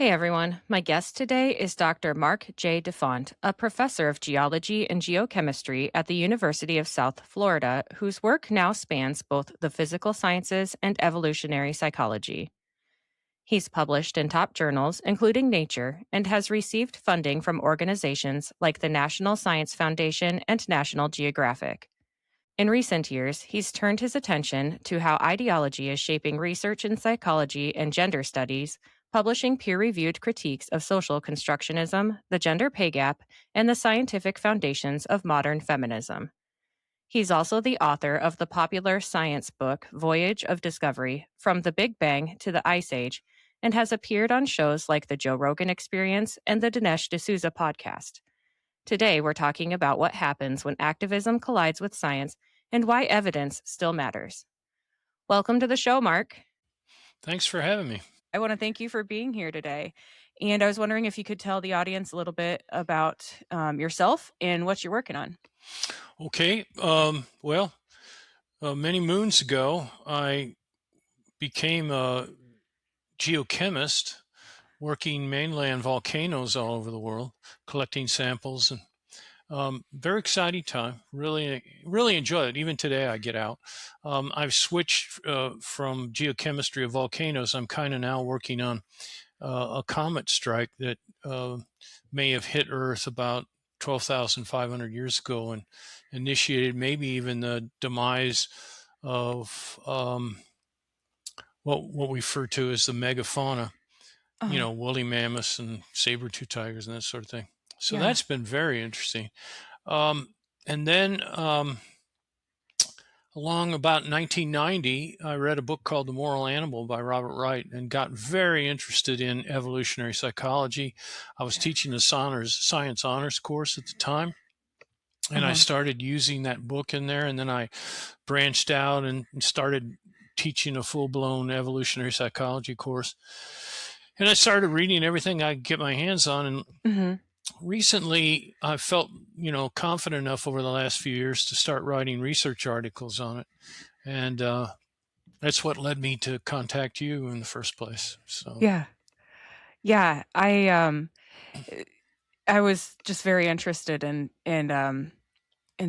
Hey everyone, my guest today is Dr. Marc J. Defant, a professor of geology and geochemistry at the University of South Florida, whose work now spans both the physical sciences and evolutionary psychology. He's published in top journals, including Nature, and has received funding from organizations like the National Science Foundation and National Geographic. In recent years, he's turned his attention to how ideology is shaping research in psychology and gender studies, publishing peer-reviewed critiques of social constructionism, the gender pay gap, and the scientific foundations of modern feminism. He's also the author of the popular science book Voyage of Discovery, From the Big Bang to the Ice Age, and has appeared on shows like The Joe Rogan Experience and the Dinesh D'Souza podcast. Today, we're talking about what happens when activism collides with science and why evidence still matters. Welcome to the show, Marc. Thanks for having me. I want to thank you for being here today. And I was wondering if you could tell the audience a little bit about yourself and what you're working on. Okay. Many moons ago, I became a geochemist working mainly on volcanoes all over the world, collecting samples, and very exciting time. Really enjoy it. Even today, I get out. I've switched from geochemistry of volcanoes. I'm kind of now working on a comet strike that may have hit Earth about 12,500 years ago and initiated maybe even the demise of what we refer to as the megafauna, woolly mammoths and saber-tooth tigers and that sort of thing. So that's been very interesting. And then along about 1990, I read a book called The Moral Animal by Robert Wright and got very interested in evolutionary psychology. I was teaching a science honors course at the time, and I started using that book in there, and then I branched out and started teaching a full-blown evolutionary psychology course. And I started reading everything I could get my hands on, and recently I felt, confident enough over the last few years to start writing research articles on it. And that's what led me to contact you in the first place. So Yeah. I was just very interested in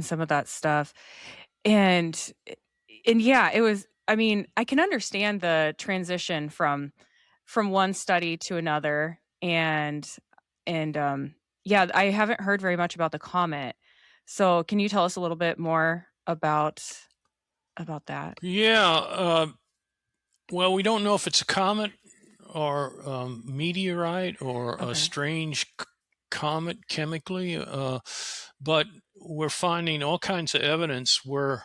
some of that stuff. And yeah, it was, I mean, I can understand the transition from one study to another. And yeah, I haven't heard very much about the comet. So can you tell us a little bit more about that? Yeah. Well, we don't know if it's a comet or meteorite or a strange comet chemically, but we're finding all kinds of evidence where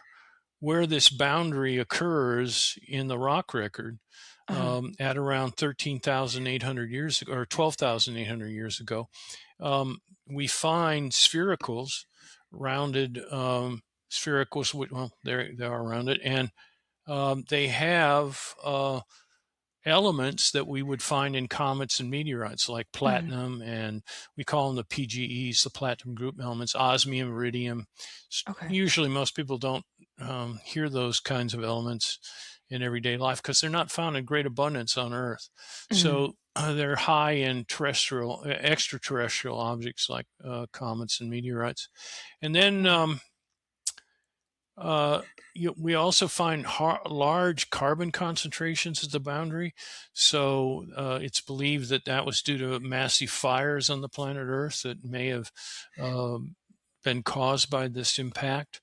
this boundary occurs in the rock record at around 13,800 years ago or 12,800 years ago. We find sphericals, rounded sphericals. Well, they are rounded, and they have elements that we would find in comets and meteorites, like platinum, and we call them the PGEs, the platinum group elements, osmium, iridium. Usually most people don't hear those kinds of elements in everyday life because they're not found in great abundance on Earth. So they're high in extraterrestrial objects like comets and meteorites. And then we also find large carbon concentrations at the boundary. So it's believed that was due to massive fires on the planet Earth that may have been caused by this impact.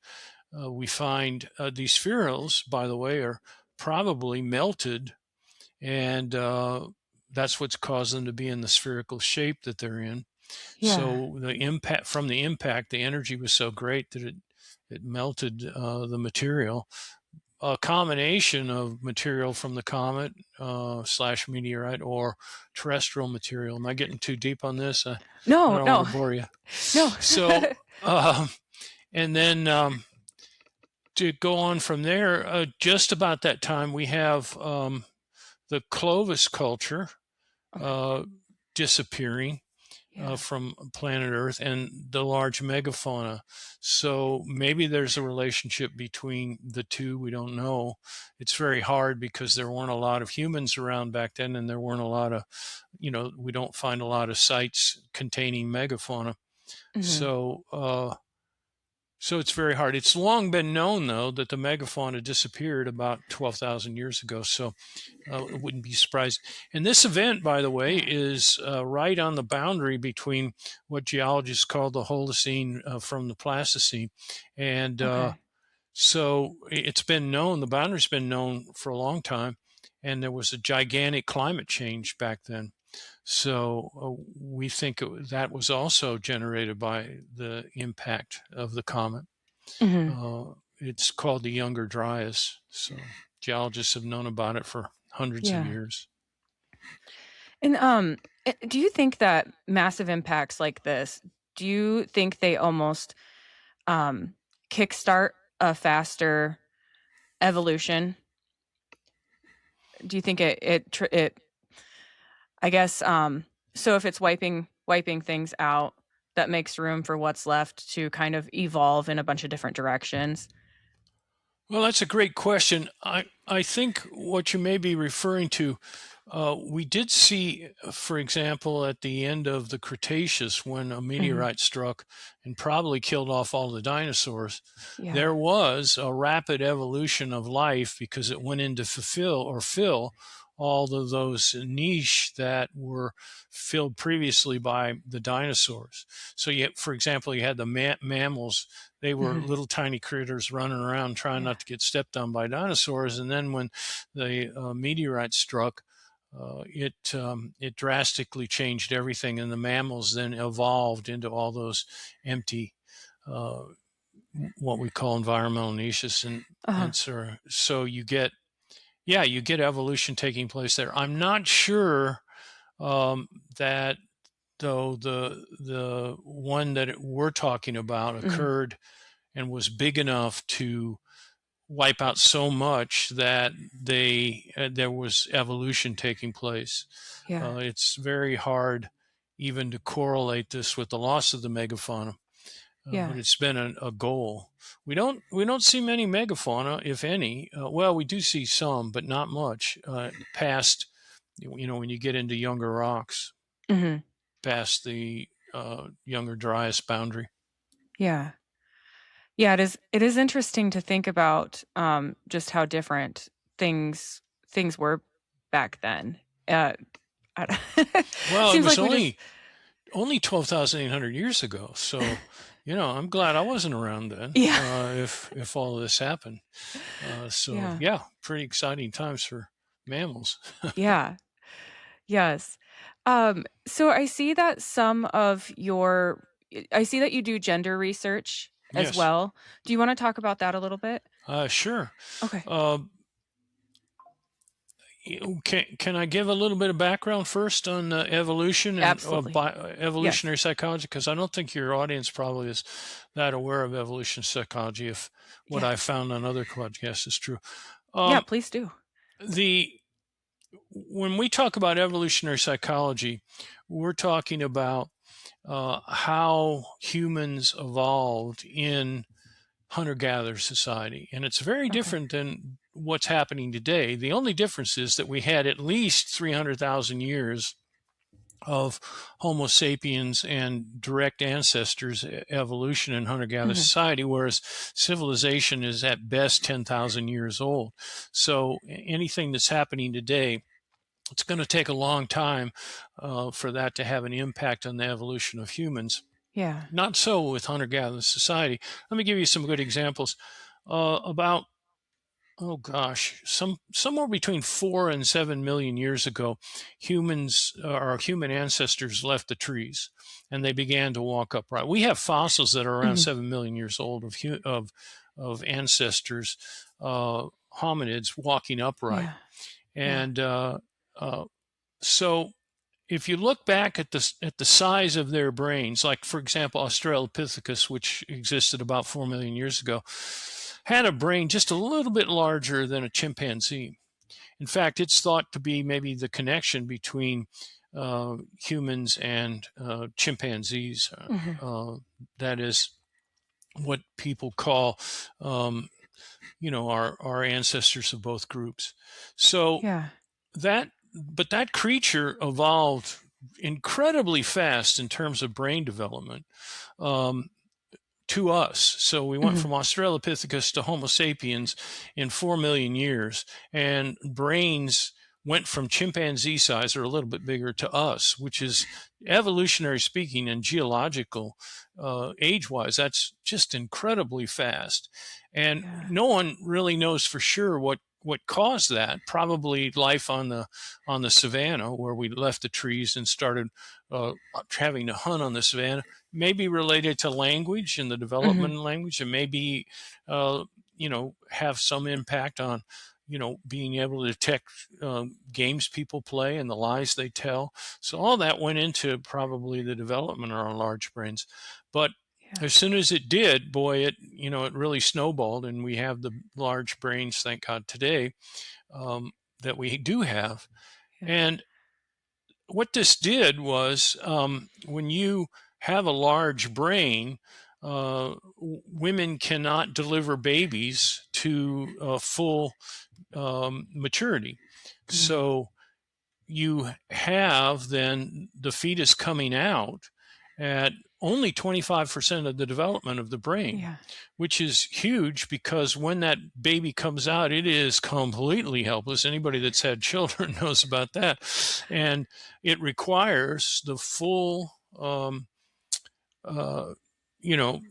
We find these spherules, by the way, are probably melted, and that's what's caused them to be in the spherical shape that they're in. So the impact, the energy was so great that it melted the material. A combination of material from the comet / meteorite or terrestrial material. Am I getting too deep on this? No, I don't want to bore you. No. So, and then to go on from there, just about that time, we have the Clovis culture disappearing. Yeah. from planet Earth and the large megafauna. So maybe there's a relationship between the two. We don't know. It's very hard because there weren't a lot of humans around back then, and there weren't a lot of, we don't find a lot of sites containing megafauna. Hmm. So it's very hard. It's long been known, though, that the megafauna disappeared about 12,000 years ago. So it wouldn't be surprised. And this event, by the way, Yeah. is right on the boundary between what geologists call the Holocene from the Pleistocene. And Okay. so it's been known, the boundary's been known for a long time. And there was a gigantic climate change back then. So we think that was also generated by the impact of the comet. Hmm. It's called the Younger Dryas. So geologists have known about it for hundreds of Yeah. years. And do you think that massive impacts like this, do you think they almost um, kickstart a faster evolution? Do you think it I guess so if it's wiping things out, that makes room for what's left to kind of evolve in a bunch of different directions? Well, that's a great question. I think what you may be referring to, we did see, for example, at the end of the Cretaceous, when a Hmm. meteorite struck and probably killed off all the dinosaurs, Yeah. there was a rapid evolution of life because it went in to fulfill or fill all of those niche that were filled previously by the dinosaurs. So, for example, you had the mammals. They were Hmm. little tiny critters running around trying Yeah. not to get stepped on by dinosaurs. And then when the meteorite struck, it drastically changed everything, and the mammals then evolved into all those empty, uh, what we call environmental niches, Uh-huh. and so you get evolution taking place there. I'm not sure um, that though the one that we're talking about Hmm. occurred and was big enough to wipe out so much that there was evolution taking place. Yeah. It's very hard even to correlate this with the loss of the megafauna, but Yeah. it's been a goal. We don't see many megafauna, if any. Well, we do see some, but not much past. When you get into younger rocks, Hmm. past the younger Dryas boundary. Yeah. Yeah, it is interesting to think about just how different things were back then. Uh I, Well, it seems was like we just only 12,800 years ago. So, I'm glad I wasn't around then. yeah. If all of this happened. So Yeah. yeah, pretty exciting times for mammals. Yeah. Yes. So I see that you do gender research as Yes. well. Do you want to talk about that a little bit? Sure. Okay. Uh, can I give a little bit of background first on evolution and Absolutely. Yes. evolutionary psychology? Because I don't think your audience probably is that aware of evolution psychology. If what Yeah. I found on other podcasts is true, Yeah, um, please do. the when we talk about evolutionary psychology, we're talking about how humans evolved in hunter-gatherer society, and it's very Okay. different than what's happening today. The only difference is that we had at least 300,000 years of Homo sapiens and direct ancestors evolution in hunter-gatherer Mhm. society, whereas civilization is at best 10,000 years old. So anything that's happening today, it's going to take a long time for that to have an impact on the evolution of humans. Yeah. Not so with hunter-gatherer society. Let me give you some good examples. About oh gosh, somewhere between 4 and 7 million years ago, our human ancestors left the trees, and they began to walk upright. We have fossils that are around Mhm. 7 million years old of ancestors, hominids walking upright, Yeah. Yeah. and uh, so if you look back at the size of their brains, like for example Australopithecus, which existed about 4 million years ago, had a brain just a little bit larger than a chimpanzee. In fact, it's thought to be maybe the connection between humans and chimpanzees. That is what people call, our ancestors of both groups. So Yeah. that creature evolved incredibly fast in terms of brain development. To us. So we went from Australopithecus to Homo sapiens in 4 million years, and brains went from chimpanzee size or a little bit bigger to us, which is, evolutionary speaking and geological age-wise, that's just incredibly fast. And Yeah. no one really knows for sure what caused that. Probably life on the savannah, where we left the trees and started having to hunt on the savannah. Maybe related to language and the development of language, and maybe have some impact on being able to detect games people play and the lies they tell. So all that went into probably the development of our large brains. But Yeah. as soon as it did, boy, it really snowballed, and we have the large brains, thank God, today, that we do have. Yeah. And what this did was, when you have a large brain, women cannot deliver babies to full maturity. So you have then the fetus coming out at only 25% of the development of the brain, Yeah. which is huge, because when that baby comes out, it is completely helpless. Anybody that's had children knows about that. And it requires the full, you know,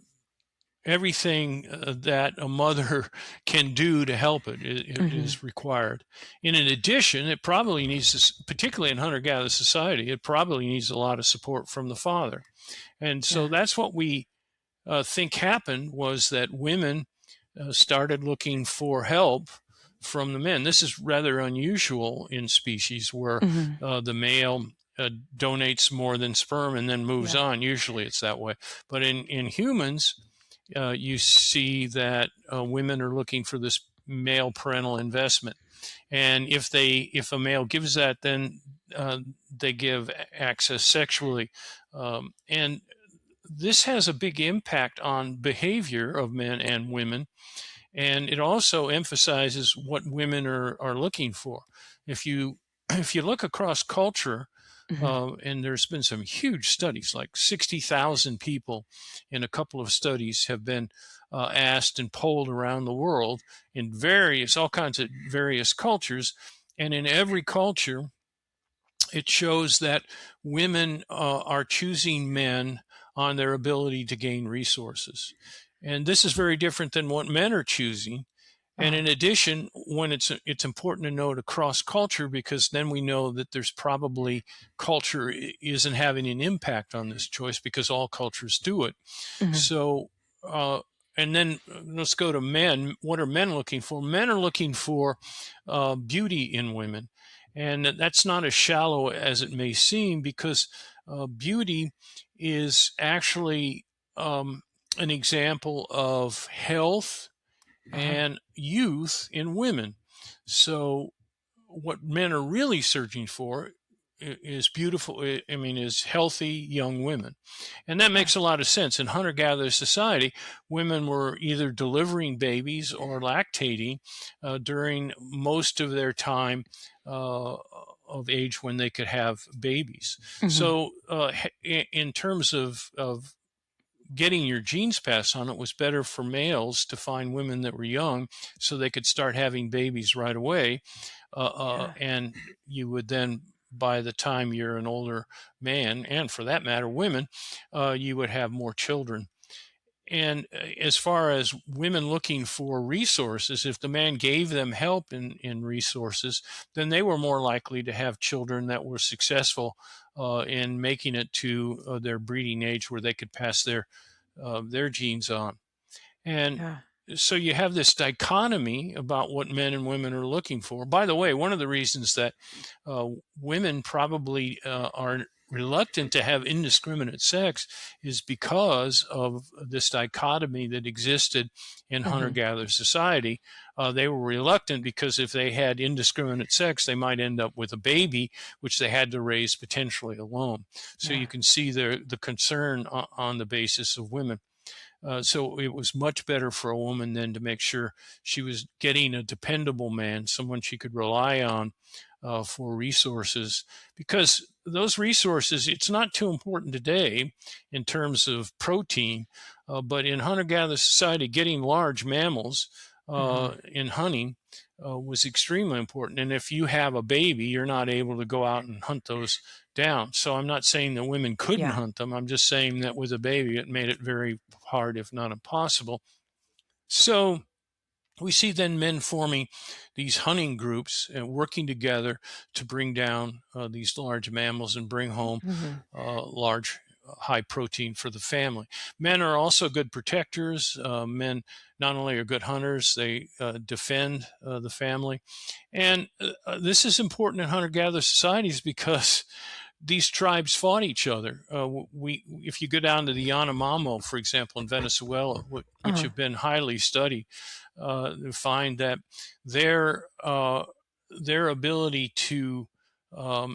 everything that a mother can do to help it is required. And in addition, it probably needs, particularly in hunter-gatherer society, it probably needs a lot of support from the father. And so Yeah. that's what we think happened, was that women started looking for help from the men. This is rather unusual in species, where the male donates more than sperm and then moves Yeah. on. Usually it's that way. But in humans, you see that women are looking for this male parental investment. And if a male gives that, then they give access sexually. And this has a big impact on behavior of men and women. And it also emphasizes what women are looking for. If you look across culture, and there's been some huge studies, like 60,000 people in a couple of studies have been asked and polled around the world in all kinds of various cultures. And in every culture, it shows that women are choosing men on their ability to gain resources. And this is very different than what men are choosing. And in addition, when it's important to note across culture, because then we know that there's probably culture isn't having an impact on this choice, because all cultures do it. So, and then let's go to men. What are men looking for? Men are looking for beauty in women. And that's not as shallow as it may seem, because beauty is actually an example of health and youth in women. So what men are really searching for is beautiful, is healthy young women. And that makes a lot of sense. In hunter-gatherer society, women were either delivering babies or lactating during most of their time of age when they could have babies. So in terms of getting your genes passed on, it was better for males to find women that were young, so they could start having babies right away. And you would then, by the time you're an older man, and for that matter, women, you would have more children. And as far as women looking for resources, if the man gave them help in resources, then they were more likely to have children that were successful in making it to their breeding age, where they could pass their genes on. And so you have this dichotomy about what men and women are looking for. By the way, one of the reasons that women probably are reluctant to have indiscriminate sex is because of this dichotomy that existed in hunter-gatherer society. They were reluctant because if they had indiscriminate sex, they might end up with a baby, which they had to raise potentially alone. So you can see the concern on the basis of women. So it was much better for a woman then to make sure she was getting a dependable man, someone she could rely on for resources, because those resources, it's not too important today in terms of protein, but in hunter-gatherer society, getting large mammals in hunting was extremely important. And if you have a baby, you're not able to go out and hunt those down. So I'm not saying that women couldn't hunt them. I'm just saying that with a baby, it made it very hard, if not impossible. So we see then men forming these hunting groups and working together to bring down these large mammals and bring home large, high protein for the family. Men are also good protectors. Men not only are good hunters, they defend the family. And this is important in hunter-gatherer societies because these tribes fought each other. If you go down to the Yanomamo, for example, in Venezuela, which have been highly studied, you find that their ability to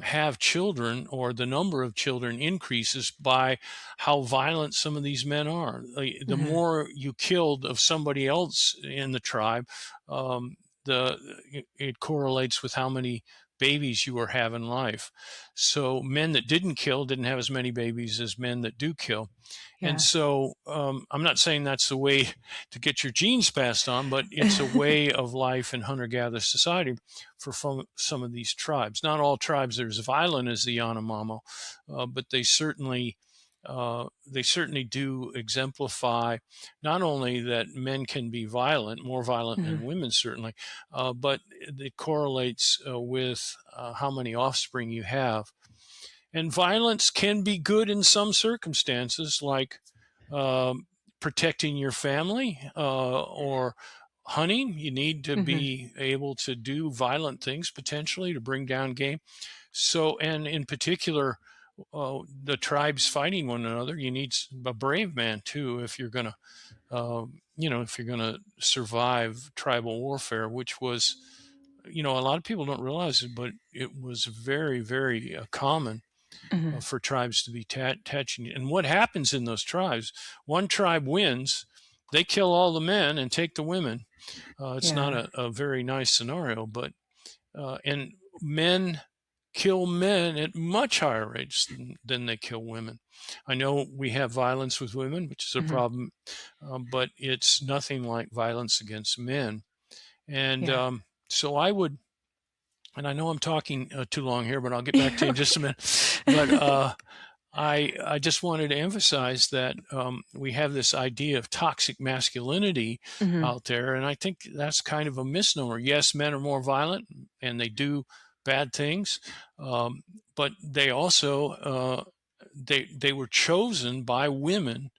have children, or the number of children, increases by how violent some of these men are. The more you killed of somebody else in the tribe, it correlates with how many babies you are having life. So men that didn't kill didn't have as many babies as men that do kill. And so I'm not saying that's the way to get your genes passed on, but it's a way of life in hunter-gatherer society for some of these tribes. Not all tribes are as violent as the Yanomamo, but they certainly do exemplify not only that men can be violent, more violent than women certainly, but it correlates with how many offspring you have. And violence can be good in some circumstances, like protecting your family or hunting. You need to be able to do violent things potentially to bring down game. So, and in particular, the tribes fighting one another, you need a brave man too if you're going to, if you're going to survive tribal warfare, which was, a lot of people don't realize it, but it was very, very common for tribes to be touching. And what happens in those tribes? One tribe wins, they kill all the men and take the women. It's not a very nice scenario, but and men kill men at much higher rates than they kill women. I know we have violence with women, which is a problem, but it's nothing like violence against men. And so I would, and I know I'm talking too long here, but I'll get back to you in just a minute. But I just wanted to emphasize that we have this idea of toxic masculinity out there, and I think that's kind of a misnomer. Yes, men are more violent, and they do bad things, but they also they were chosen by women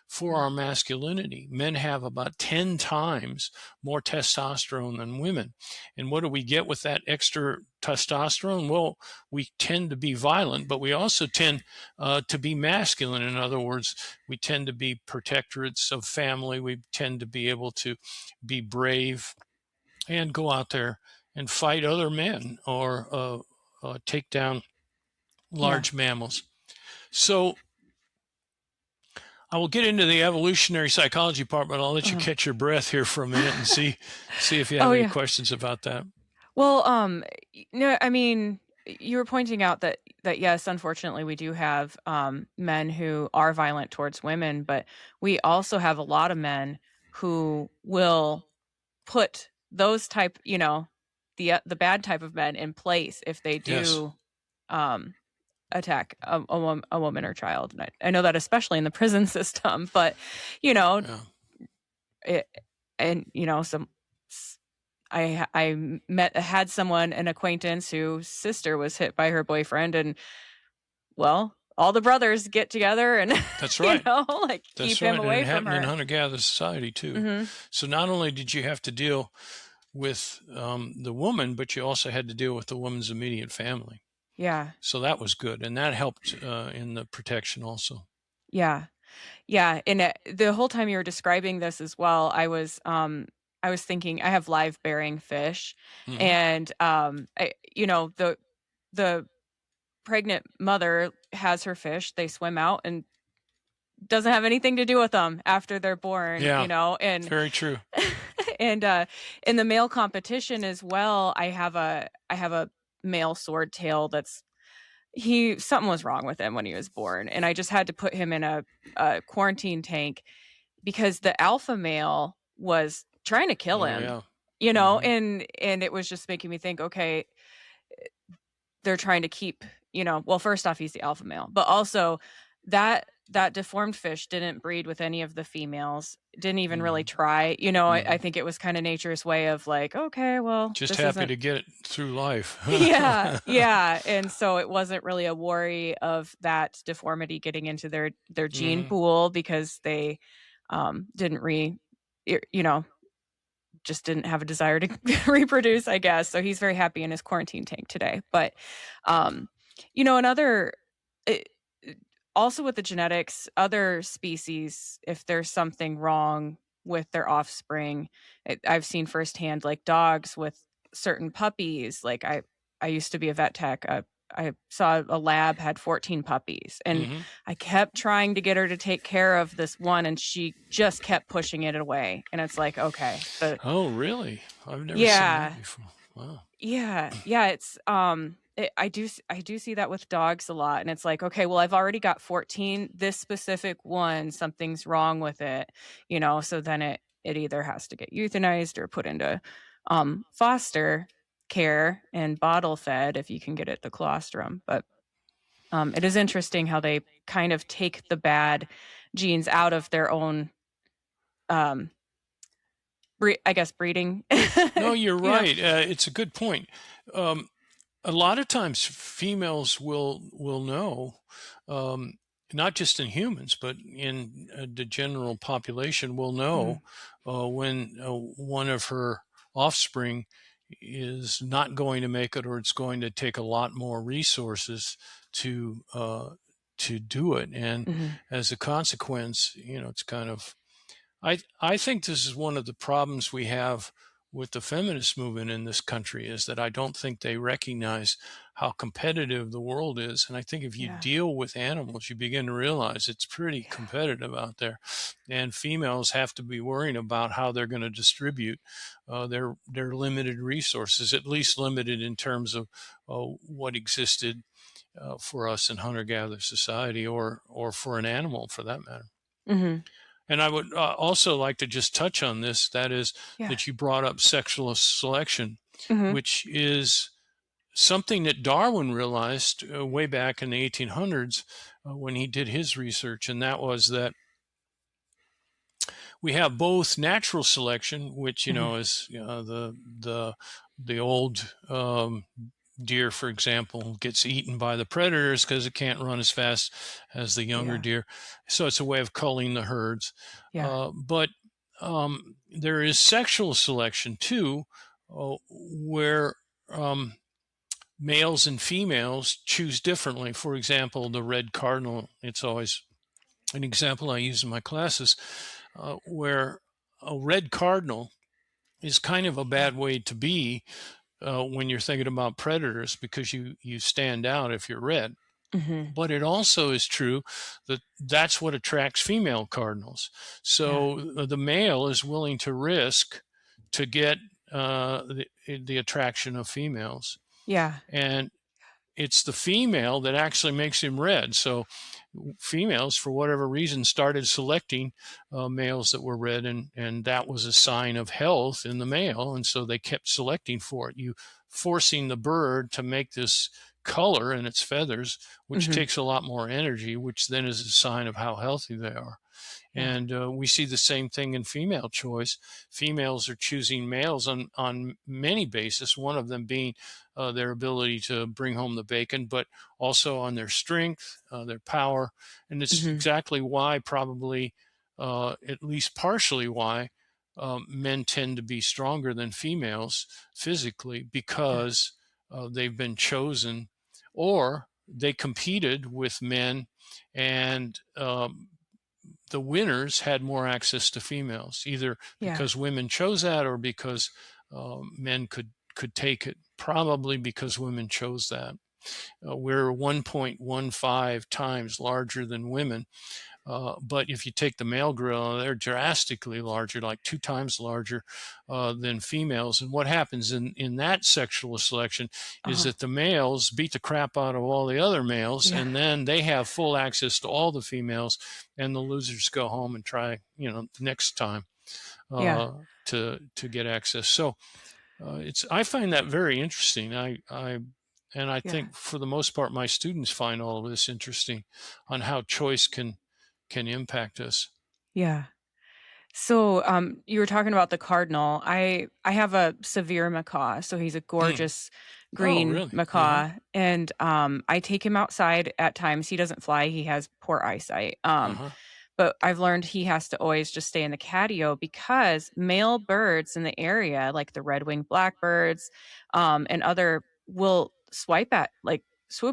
for our masculinity. Men have about 10 times more testosterone than women. And what do we get with that extra testosterone? Well, we tend to be violent, but we also tend to be masculine. In other words, we tend to be protectorates of family. We tend to be able to be brave and go out there and fight other men or take down large mammals. So I will get into the evolutionary psychology part, but I'll let you catch your breath here for a minute and see if you have any questions about that. Well, I mean, you were pointing out that yes, unfortunately, we do have men who are violent towards women, but we also have a lot of men who will put those type, the bad type of men in place if they do attack a woman or child. And I know that especially in the prison system, but I had an acquaintance whose sister was hit by her boyfriend, and well, all the brothers get together and that's right. Keep him away from her. In hunter-gatherer society too. So not only did you have to deal with the woman, but you also had to deal with the woman's immediate family. Yeah. So that was good, and that helped in the protection also. Yeah. Yeah, and, the whole time you were describing this as well, I was thinking I have live bearing fish, Hmm. and, the pregnant mother has her fish, they swim out and doesn't have anything to do with them after they're born, Yeah, and very true. and, in the male competition as well, I have a male swordtail that's he something was wrong with him when he was born, and I just had to put him in a quarantine tank because the alpha male was trying to kill Oh him, yeah. Hmm. and it was just making me think, okay, they're trying to keep, well, first off, he's the alpha male, but also that deformed fish didn't breed with any of the females, didn't even really Hmm. try. I Hmm. think it was kind of nature's way of like, okay, well, Just this happy isn't. to get it through life. Yeah, yeah, and so it wasn't really a worry of that deformity getting into their gene Hmm. pool because they, didn't y you know, just didn't have a desire to reproduce, I guess, so he's very happy in his quarantine tank today, but, um, another eh, eh, also with the genetics, other species, if there's something wrong with their offspring, I've seen firsthand, like, dogs with certain puppies, like, I used to be a vet tech, I saw a lab had 14 puppies, and Hmm. I kept trying to get her to take care of this one, and she just kept pushing it away, and it's like, okay, Oh, really? I've never seen that yeah. before. Wow. Yeah, yeah, I do see that with dogs a lot, and it's like, okay, well, I've already got 14. This specific one, something's wrong with it, so then it either has to get euthanized or put into foster care and bottle fed if you can get it the colostrum. But it is interesting how they kind of take the bad genes out of their own um I guess breeding. No, you're you know. right. It's a good point. Um, a lot of times, females will know, um, not just in humans, but in the general population, will know Mhm. when one of her offspring is not going to make it, or it's going to take a lot more resources to do it, and Mhm. as a consequence, it's kind of I think this is one of the problems we have with the feminist movement in this country is that I don't think they recognize how competitive the world is. And I think if you Yeah. deal with animals, you begin to realize it's pretty Yeah. competitive out there. And females have to be worrying about how they're going to distribute their limited resources, at least limited in terms of what existed for us in hunter-gatherer society, or for an animal for that matter. Mhm. And I would also like to just touch on this. That is, Yeah. that you brought up sexual selection, Mhm. which is something that Darwin realized way back in the 1800s when he did his research. And that was that we have both natural selection, which, Mhm. is the old deer, for example, gets eaten by the predators because it can't run as fast as the younger Yeah. deer. So it's a way of culling the herds. Yeah. But there is sexual selection too, where males and females choose differently. For example, the red cardinal, it's always an example I use in my classes, where a red cardinal is kind of a Yeah. bad way to be when you're thinking about predators because you stand out if you're red. Mhm. But it also is true that that's what attracts female cardinals. Yeah. So the male is willing to risk to get the attraction of females, Yeah. and it's the female that actually makes him red. So females, for whatever reason, started selecting males that were red, and that was a sign of health in the male, and so they kept selecting for it. You forcing the bird to make this color in its feathers, which Mhm. takes a lot more energy, which then is a sign of how healthy they are. Yeah. And we see the same thing in female choice. Females are choosing males on many bases, one of them being their ability to bring home the bacon, but also on their strength, their power. And it's Mhm. exactly why, probably, at least partially why, men tend to be stronger than females physically, Yeah. because they've been chosen or they competed with men, and the winners had more access to females, either Yeah. because women chose that or because men could take it. Probably because women chose that. We're 1.15 times larger than women. But if you take the male gorilla, they're drastically larger, like 2 times larger than females. And what happens in that sexual selection is Uh-huh. that the males beat the crap out of all the other males, Yeah. and then they have full access to all the females, and the losers go home and try, next time Yeah. to get access. So I find that very interesting. And I Yeah. think for the most part, my students find all of this interesting on how choice can impact us. Yeah. So, you were talking about the cardinal. I have a severe macaw, so he's a Mm. gorgeous Oh, green really? Uh-huh. macaw, and I take him outside at times. He doesn't fly; he has poor eyesight. Uh-huh. But I've learned he has to always just stay in the catio because male birds in the area, like the red-winged blackbirds, and other, will swoop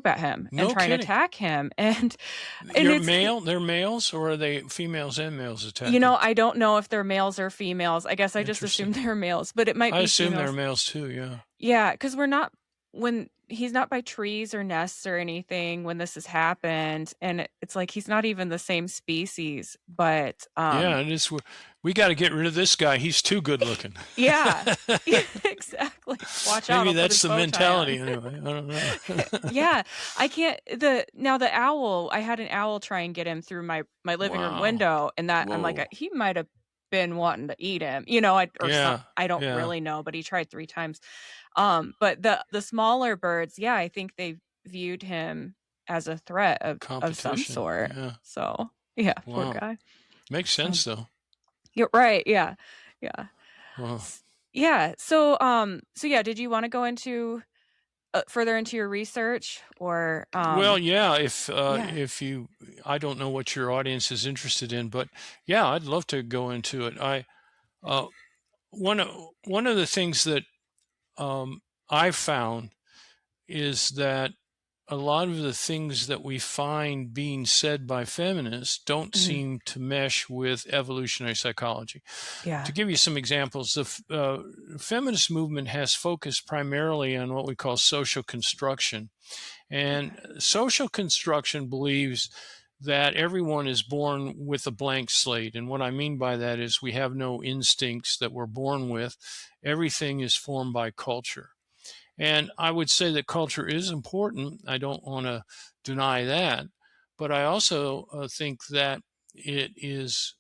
at him and No try and kidding. attack him, and it's They're males, or are they females and males attacking? I don't know if they're males or females. I guess I just assumed Interesting. they're males, but it might I be assume they're females. males too, yeah. Yeah, because we're not when he's not by trees or nests or anything when this has happened, and it's like he's not even the same species, but, Yeah, and we got to get rid of this guy. He's too good looking. yeah. Yeah, exactly. Watch out, Maybe I'll put that's his the bow tie mentality on. anyway. I don't know. Yeah, I can't the owl, I had an owl try and get him through my living room Wow. window, and that I'm like, Whoa. he might have been wanting to eat him, or some Yeah. I don't Yeah. really know, but he tried 3 times. But the smaller birds, yeah, I think they viewed him as a threat of some Competition. sort. Yeah. So, yeah, poor Wow. guy. Makes Um, sense though. you're right, yeah. Yeah. Wow. Yeah, so yeah, did you wanna go into further into your research or, Well, yeah, yeah. if you I don't know what your audience is interested in, but yeah, I'd love to go into it. I uh one of the things that I've found is that a lot of the things that we find being said by feminists don't Mhm. seem to mesh with evolutionary psychology. To Yeah. give you some examples, the feminist movement has focused primarily on what we call social construction. And social construction believes that everyone is born with a blank slate. And what I mean by that is we have no instincts that we're born with, everything is formed by culture. And I would say that culture is important. I don't want to deny that. But I also think that it is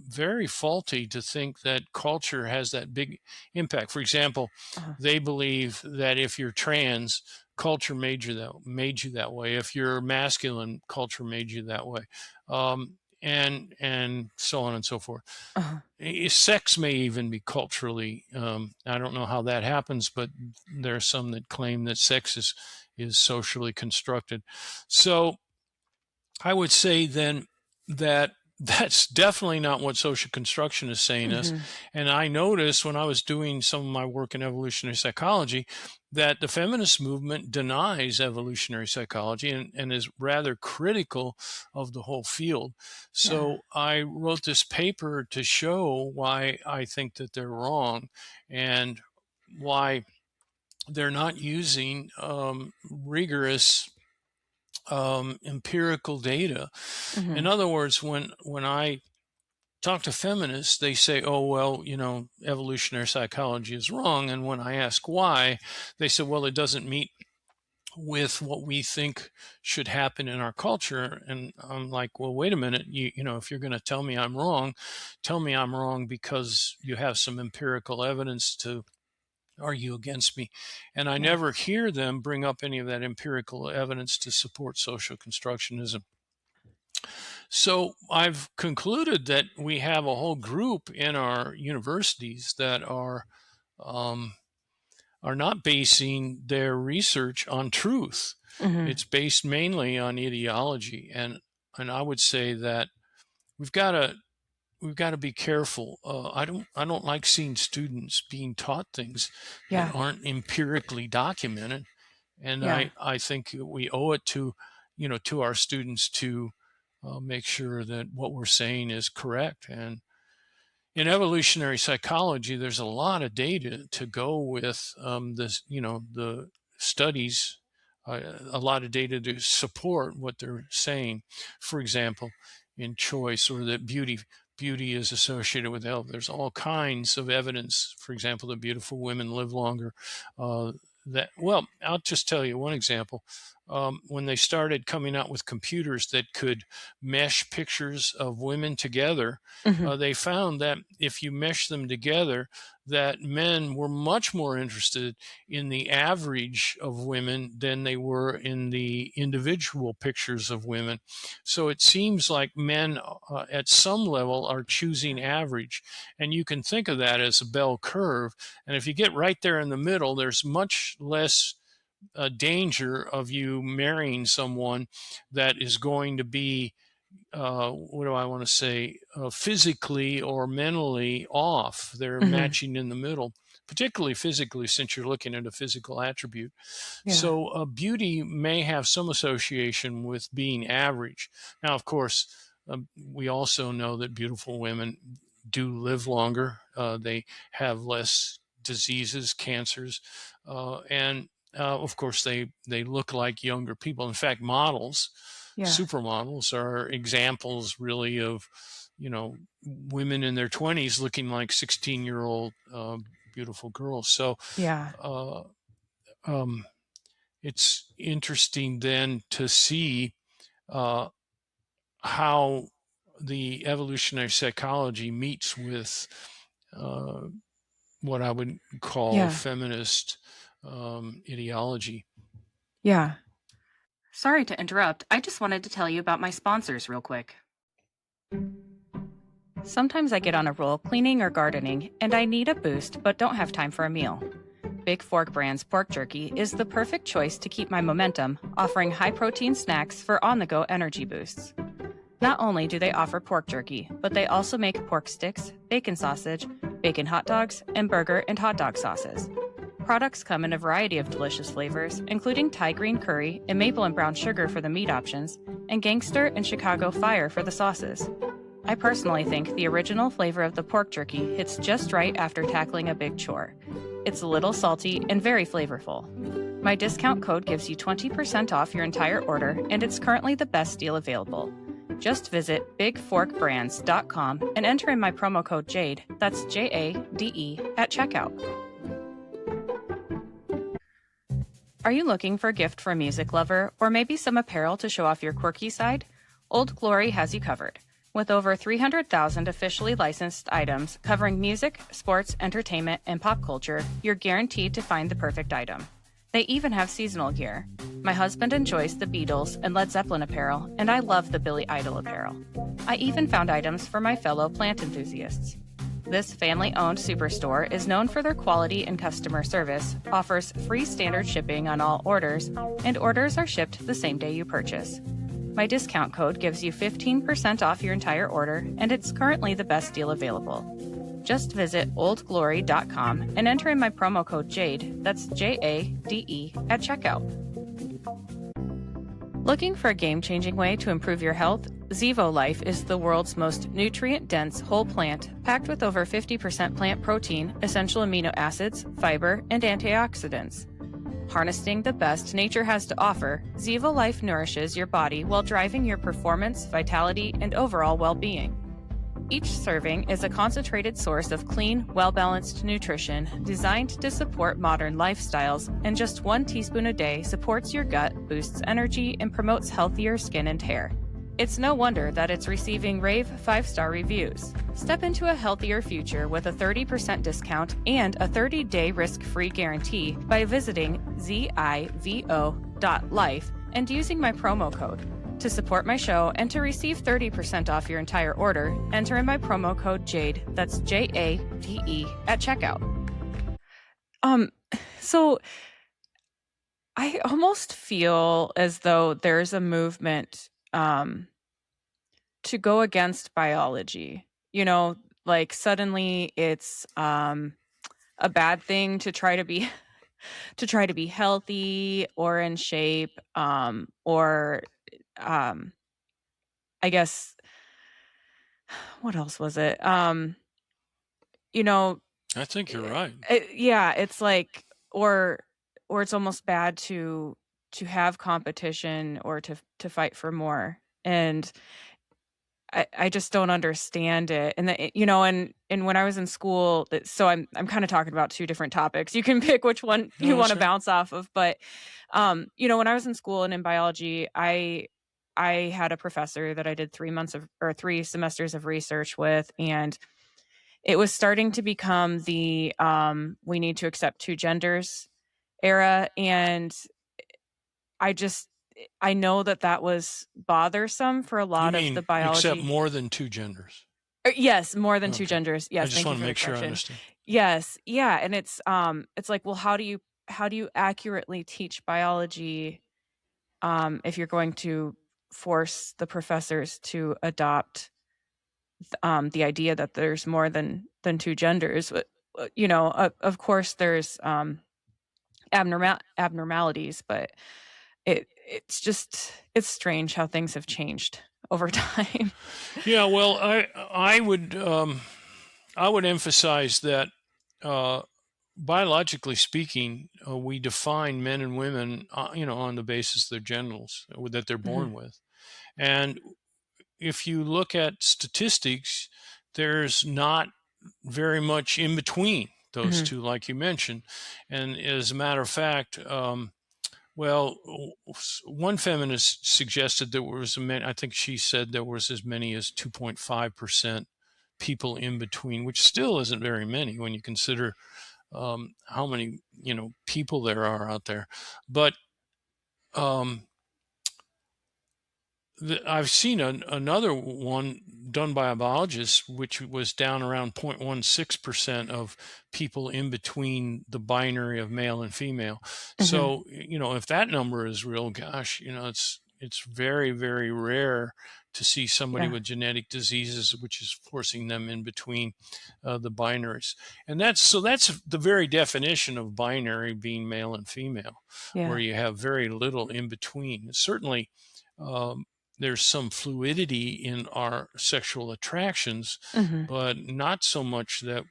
very faulty to think that culture has that big impact. For example, Uh-huh. they believe that if you're trans, culture made you that way. If you're masculine, culture made you that way, and so on and so forth. Uh-huh. Sex may even be culturally. I don't know how that happens, but there are some that claim that sex is socially constructed. So I would say then that that's definitely not what social construction is saying us. Mhm. And I noticed when I was doing some of my work in evolutionary psychology that the feminist movement denies evolutionary psychology and is rather critical of the whole field. Yeah. So I wrote this paper to show why I think that they're wrong and why they're not using rigorous empirical data. In Mhm. other words, when I talk to feminists, they say, "Oh, well, evolutionary psychology is wrong." And when I ask why, they say, "Well, it doesn't meet with what we think should happen in our culture." And I'm like, "Well, wait a minute. If you're going to tell me I'm wrong, tell me I'm wrong because you have some empirical evidence to argue against me." And I Yeah. never hear them bring up any of that empirical evidence to support social constructionism. So I've concluded that we have a whole group in our universities that um, are not basing their research on truth. Mhm. It's based mainly on ideology, and I would say that we've got to be careful. I don't like seeing students being taught things that Yeah. aren't empirically documented. And Yeah. I think we owe it to, to our students to make sure that what we're saying is correct. And in evolutionary psychology, there's a lot of data to go with this, the studies, a lot of data to support what they're saying. For example, in choice, or that beauty is associated with health. There's all kinds of evidence. For example, that beautiful women live longer. I'll just tell you one example. When they started coming out with computers that could mesh pictures of women together, Hmm. they found that if you mesh them together, that men were much more interested in the average of women than they were in the individual pictures of women. So it seems like men at some level are choosing average. And you can think of that as a bell curve. And if you get right there in the middle, there's much less danger of you marrying someone that is going to be what do I want to say, physically or mentally off. They're Hmm. matching in the middle, particularly physically, since you're looking at a physical attribute. Yeah. So beauty may have some association with being average. Now, of course, we also know that beautiful women do live longer. They have less diseases, cancers, and of course, they look like younger people. In fact, models, Yeah. supermodels, are examples really of, women in their 20s looking like 16-year-old beautiful girls. So Yeah. uh, um, it's interesting then to see uh, how the evolutionary psychology meets with uh, what I would call Yeah. feminist ideology. Yeah. Sorry to interrupt. I just wanted to tell you about my sponsors real quick. Sometimes I get on a roll cleaning or gardening, and I need a boost but don't have time for a meal. Big Fork Brand's pork jerky is the perfect choice to keep my momentum, offering high protein snacks for on the go energy boosts. Not only do they offer pork jerky, but they also make pork sticks, bacon sausage, bacon hot dogs, and burger and hot dog sauces. Products come in a variety of delicious flavors, including Thai green curry and maple and brown sugar for the meat options, and gangster and Chicago fire for the sauces. I personally think the original flavor of the pork jerky hits just right after tackling a big chore. It's a little salty and very flavorful. My discount code gives you 20% off your entire order, and it's currently the best deal available. Just visit bigforkbrands.com and enter in my promo code JADE, that's JADE, at checkout. Are you looking for a gift for a music lover, or maybe some apparel to show off your quirky side? Old Glory has you covered. With over 300,000 officially licensed items covering music, sports, entertainment, and pop culture, you're guaranteed to find the perfect item. They even have seasonal gear. My husband enjoys the Beatles and Led Zeppelin apparel, and I love the Billy Idol apparel. I even found items for my fellow plant enthusiasts. This family-owned superstore is known for their quality and customer service, offers free standard shipping on all orders, and orders are shipped the same day you purchase. My discount code gives you 15% off your entire order, and it's currently the best deal available. Just visit oldglory.com and enter in my promo code JADE, that's JADE, at checkout. Looking for a game-changing way to improve your health? Zevo Life is the world's most nutrient-dense whole plant, packed with over 50% plant protein, essential amino acids, fiber, and antioxidants. Harnessing the best nature has to offer, Zevo Life nourishes your body while driving your performance, vitality, and overall well-being. Each serving is a concentrated source of clean, well-balanced nutrition designed to support modern lifestyles, and just 1 teaspoon a day supports your gut, boosts energy, and promotes healthier skin and hair. It's no wonder that it's receiving rave 5-star reviews. Step into a healthier future with a 30% discount and a 30-day risk-free guarantee by visiting zivo.life and using my promo code. To support my show and to receive 30% off your entire order, enter in my promo code JADE, that's JADE, at checkout. So I almost feel as though there's a movement to go against biology. Like suddenly it's a bad thing to try to be to try to be healthy or in shape, or um, I guess what else was it? You know, I think you're right. yeah, it's like, or it's almost bad to have competition or to fight for more. And I just don't understand it. And and when I was in school, so I'm kind of talking about two different topics. You can pick which one you No, want that's to right. bounce off of, but when I was in school and in biology, I had a professor that I did 3 semesters of research with, and it was starting to become the we need to accept two genders era, and I just I know that was bothersome for a You lot of the mean accept biology. more than two genders? Yes, more than 2 Okay. genders. I Yes, just thank you want to for the make sure I correction. understand. Yes, yeah, and it's like, well, how do you accurately teach biology, if you're going to force the professors to adopt, the idea that there's more than 2 genders? Of course, there's, abnormalities, but it's strange how things have changed over time. Yeah, well, I would emphasize that uh, biologically speaking, we define men and women, on the basis of their genitals that they're Mhm, born with. And if you look at statistics, there's not very much in between those mhm, two, like you mentioned. And as a matter of fact, well, one feminist suggested there was I think she said there was as many as 2.5% people in between, which still isn't very many when you consider how many people there are out there. But um, I've seen another one done by a biologist, which was down around 0.16% of people in between the binary of male and female. mhm. So, if that number is real, gosh, it's very, very rare to see somebody Yeah, with genetic diseases, which is forcing them in between the binaries. And that's the very definition of binary being male and female, where yeah. you have very little in between. Certainly, um, there's some fluidity in our sexual attractions, Mhm, but not so much that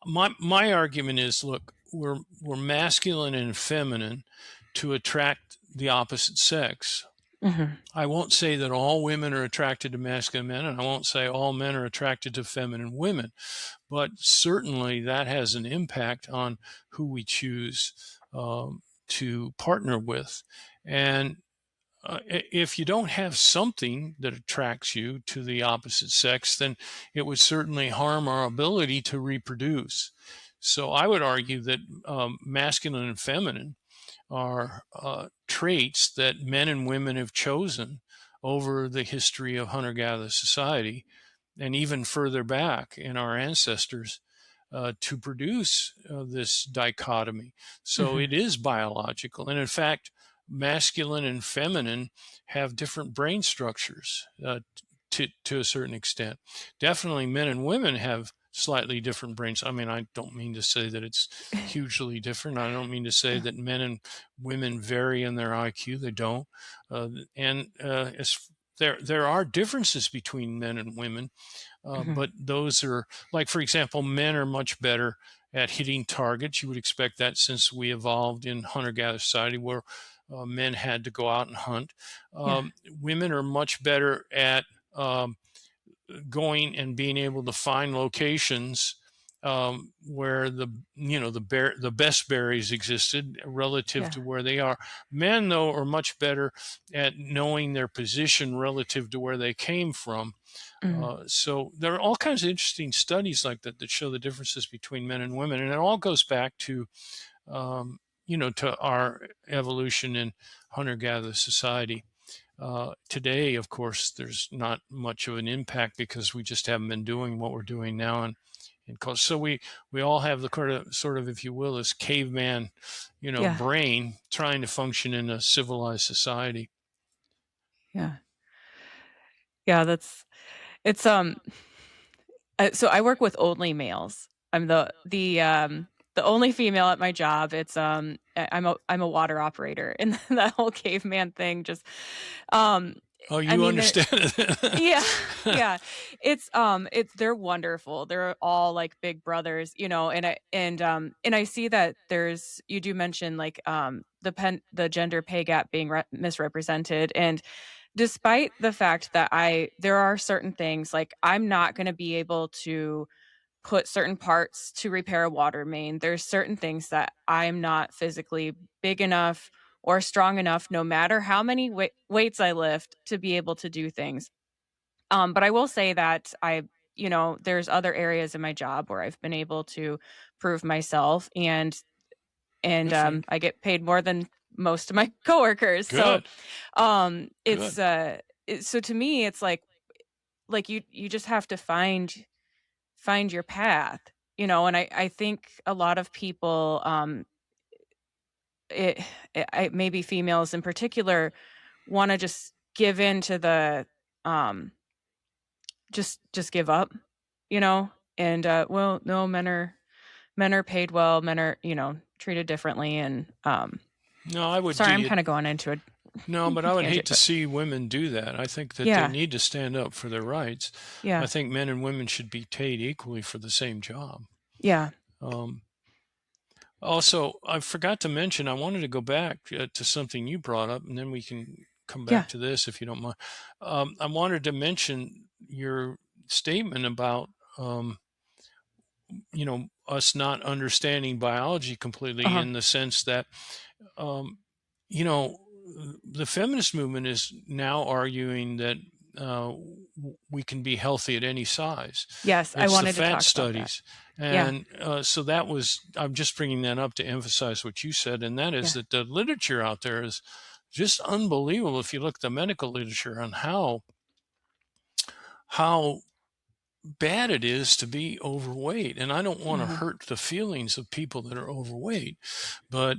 my argument is, look, we're masculine and feminine to attract the opposite sex. mhm. I won't say that all women are attracted to masculine men, and I won't say all men are attracted to feminine women, but certainly that has an impact on who we choose to partner with. And if you don't have something that attracts you to the opposite sex, then it would certainly harm our ability to reproduce. So I would argue that masculine and feminine are traits that men and women have chosen over the history of hunter gatherer society and even further back in our ancestors to produce this dichotomy. So Mhm. it is biological. And in fact, masculine and feminine have different brain structures to a certain extent. Definitely, men and women have slightly different brains. I mean, I don't mean to say that it's hugely different. I don't mean to say Yeah. that men and women vary in their IQ. They don't. And as there are differences between men and women, Mhm. but those are, like, for example, men are much better at hitting targets. You would expect that since we evolved in hunter gatherer society where men had to go out and hunt. Yeah. Women are much better at going and being able to find locations where the best berries existed relative Yeah. to where they are. Men, though, are much better at knowing their position relative to where they came from. Mhm. So there are all kinds of interesting studies like that that show the differences between men and women, and it all goes back to to our evolution in hunter-gatherer society. Today, of course, there's not much of an impact because we just haven't been doing what we're doing now, and so we all have the sort of, if you will, this caveman, Yeah. brain trying to function in a civilized society. Yeah. Yeah, it's, so I work with only males. I'm the the only female at my job. I'm a water operator, and that whole caveman thing just, um, Oh, I you mean, they're understand it. yeah, yeah. It's they're wonderful. They're all like big brothers, and I see that you do mention like the gender pay gap being misrepresented, and despite the fact that there are certain things like I'm not going to be able to put certain parts to repair a water main. There's certain things that I'm not physically big enough or strong enough, no matter how many weights I lift, to be able to do things. But I will say that there's other areas in my job where I've been able to prove myself, and Different. I get paid more than most of my coworkers. So, Good. it's Good. so to me, it's like you just have to find your path, and I think a lot of people, it, maybe females in particular, want to just give in to the um just give up, you know? And, well, no, men are paid well, men are, treated differently, and, No, I would sorry, I'm do kinda going into a no, but I would hate tangent, to but see women do that. I think that they yeah, need to stand up for their rights. I yeah, think men and women should be paid equally for the same job. yeah, Um, Also, I forgot to mention, I wanted to go back to something you brought up, and then we can come yeah, back to this if you don't mind. I wanted to mention your statement about, um, us not understanding biology completely uh-huh, in the sense that, um, you know, the feminist movement is now arguing that uh, we can be healthy at any size. yes, I It's the wanted to fat talk about that. studies. Yeah, And so that was, I'm just bringing that up to emphasize what you said. And that is yeah, that the literature out there is just unbelievable. If you look at the medical literature on how bad it is to be overweight. And I don't want to mhm, hurt the feelings of people that are overweight, but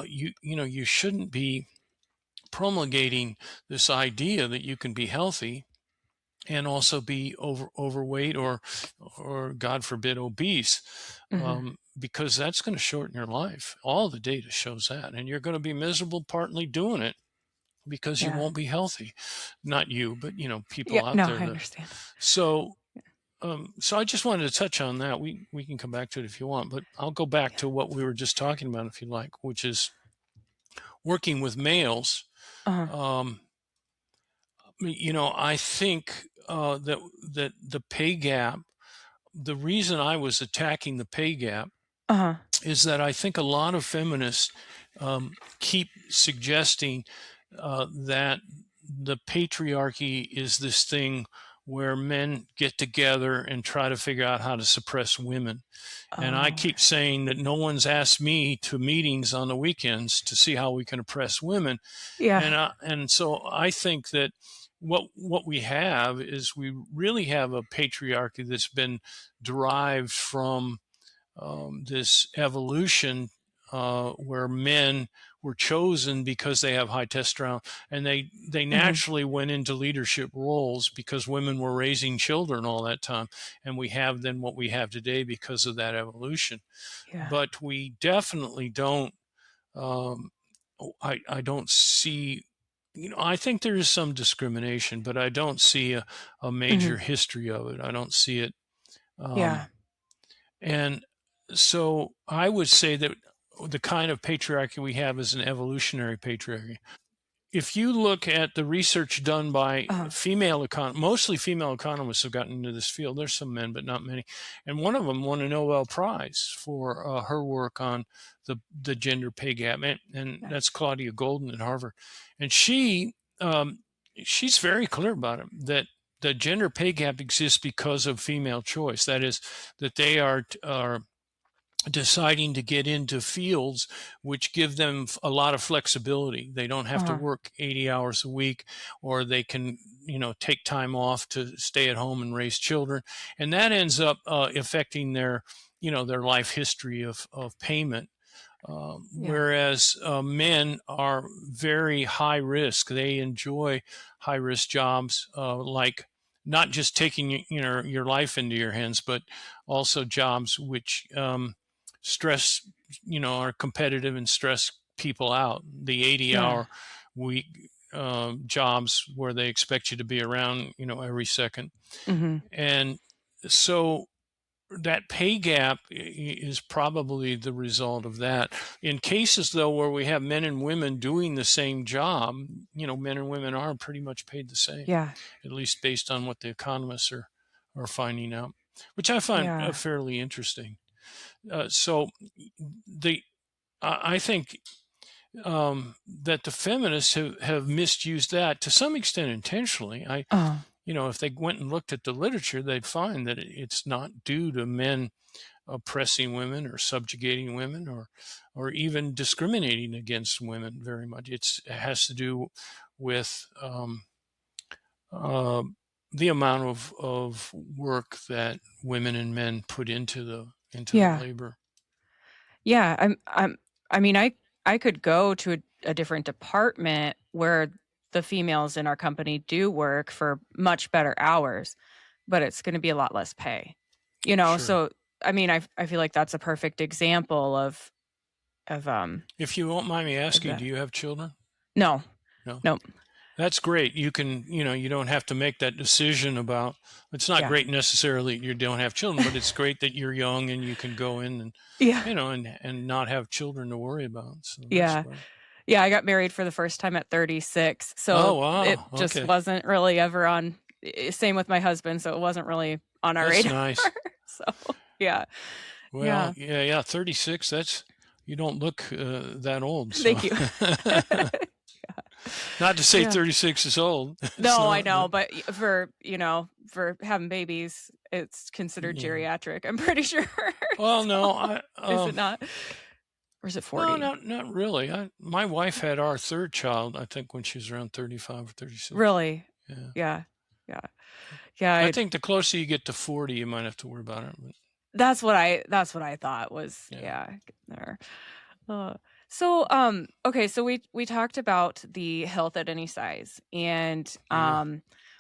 you shouldn't be promulgating this idea that you can be healthy and also be overweight or God forbid obese, mhm, because that's going to shorten your life. All the data shows that, and you're going to be miserable partly doing it because you yeah, won't be healthy. Not you, but yeah, people out no, there I that. understand. So so I just wanted to touch on that. We can come back to it if you want, but I'll go back Yeah, to what we were just talking about if you like, which is working with males. uh-huh, Um, I think that the pay gap. The reason I was attacking the pay gap uh-huh, is that I think a lot of feminists keep suggesting that the patriarchy is this thing where men get together and try to figure out how to suppress women. And I oh, keep saying that no one's asked me to meetings on the weekends to see how we can oppress women. yeah, And so I think that what we have is we really have a patriarchy that's been derived from this evolution where men were chosen because they have high testosterone, and they mhm, naturally went into leadership roles because women were raising children all that time, and we have then what we have today because of that evolution. yeah, But we definitely don't. Um, I don't see. I think there is some discrimination, but I don't see a mhm, major history of it. I don't see it. yeah, Um, and so I would say that the kind of patriarchy we have is an evolutionary patriarchy. If you look at the research done by uh-huh, mostly female economists have gotten into this field. There's some men, but not many. And one of them won a Nobel Prize for her work on the gender pay gap, and that's nice, Claudia Golden at Harvard. And she's very clear about it that the gender pay gap exists because of female choice. That is, that they are deciding to get into fields which give them a lot of flexibility. They don't have to uh-huh, work 80 hours a week, or they can, take time off to stay at home and raise children. And that ends up affecting their life history of payment. yeah, Whereas men are very high risk. They enjoy high risk jobs, like not just taking your life into your hands, but also jobs which stress, are competitive and stress people out. The 80-hour week jobs where they expect you to be around, every second. Mm-hmm. And so that pay gap is probably the result of that. In cases, though, where we have men and women doing the same job, men and women are pretty much paid the same, Yeah. at least based on what the economists are finding out, which I find Yeah. fairly interesting. So I think that the feminists have misused that to some extent intentionally. Uh, If they went and looked at the literature, they'd find that it's not due to men oppressing women or subjugating women or even discriminating against women very much. It has to do with uh, the amount of work that women and men put into the yeah. labor. Yeah. I mean, I could go to a different department where the females in our company do work for much better hours, but it's going to be a lot less pay. Sure. So I mean, I feel like that's a perfect example of If you won't mind me asking, that. do you have children? No. No. No. That's great. You can, you don't have to make that decision about. It's not Yeah. great necessarily you don't have children, but it's great that you're young and you can go in and, Yeah. and not have children to worry about. So that's Yeah. great. Yeah, I got married for the first time at 36, so Oh, it wow. just Okay. wasn't really ever on. Same with my husband, so it wasn't really on our That's radar. nice. So, yeah. Well, Yeah. yeah. 36. You don't look that old. So Thank you. not to say Yeah. 36 is old. It's No, I not, know, but but for having babies, it's considered yeah. geriatric, I'm pretty sure. Well, So, no, is it not? Or is it no, 40? not really. My wife had our third child, I think, when she was around 35 or 36. Really? Yeah. Yeah. Yeah. Yeah, I think the closer you get to 40, you might have to worry about it. But that's what I thought was, yeah. yeah, there. Uh, okay, so we talked about the health at any size, and Yeah.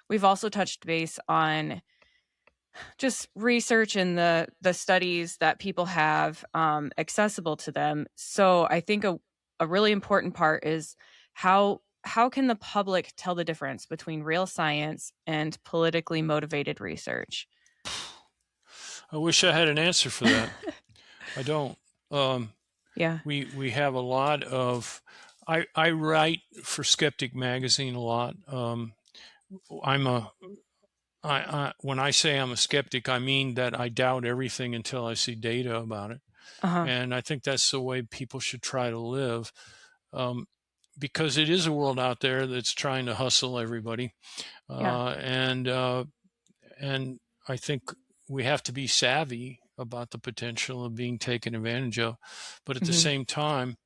we've also touched base on just research and the studies that people have accessible to them. So I think a really important part is how can the public tell the difference between real science and politically motivated research? I wish I had an answer for that. I don't. Yeah. We have a lot of. I write for Skeptic Magazine a lot. I'm a. When I say I'm a skeptic, I mean that I doubt everything until I see data about it, Uh-huh. and I think that's the way people should try to live, because it is a world out there that's trying to hustle everybody, Yeah. and I think we have to be savvy about the potential of being taken advantage of, but at the Mhm. same time,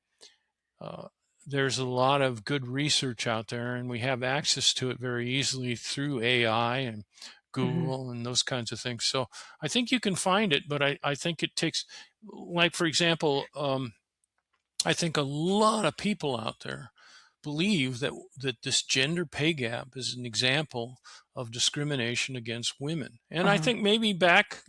uh, there's a lot of good research out there, and we have access to it very easily through AI and Mhm. Google and those kinds of things. So I think you can find it, but I think it takes, like, for example, I think a lot of people out there believe that this gender pay gap is an example of discrimination against women. And I Uh-huh. think maybe back,